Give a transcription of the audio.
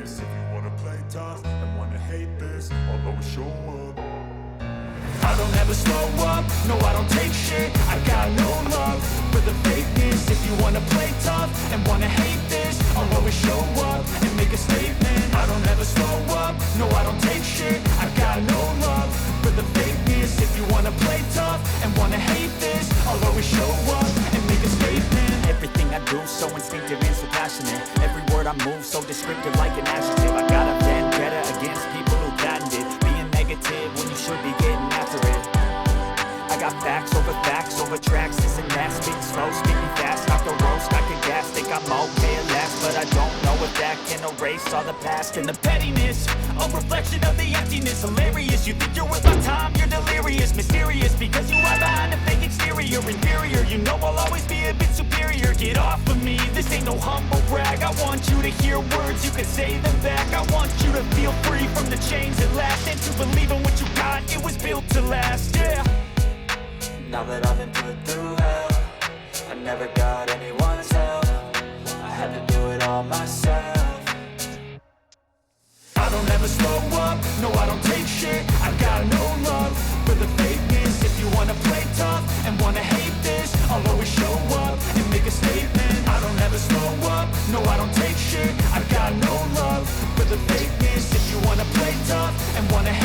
fakeness. If you wanna play tough and wanna hate this, I'll always show up. I don't ever slow up, no I don't take shit. I got no love for the fakeness. If you wanna play tough and wanna hate this, I'll always show up and make a statement. I don't ever slow up, no I don't take shit. I got no love for the fakeness. If you wanna play tough and wanna hate this, I'll always show up and make a statement. Everything I do so instinctive and so passionate. Every word I move so descriptive like an adjective. I got a vendetta against people who patented being negative when you should be getting after it. I got facts over tracks, this and that. Speaking slow, speaking fast, knock the roast, I can gas. Think I'm okay at last, but I don't know if that can erase all the past. And the pettiness, a reflection of the emptiness. Hilarious, you think you're worth my time, you're delirious. Mysterious, because you hide behind a fake exterior. Inferior, you know I'll always be a bit superior. Get off of me, this ain't no humble brag. I want you to hear words, you can say them back. I want you to feel free from the chains at last, and to believe in what you got, it was built to last, yeah. Now that I've been put through hell, I never got anyone's help. I had to do it all myself. I don't ever slow up, no I don't take shit. I got no love for the fakeness. If you wanna play tough and wanna hate this, I'll always show up and make a statement. I don't ever slow up, no I don't take shit. I got no love for the fakeness. If you wanna play tough and wanna hate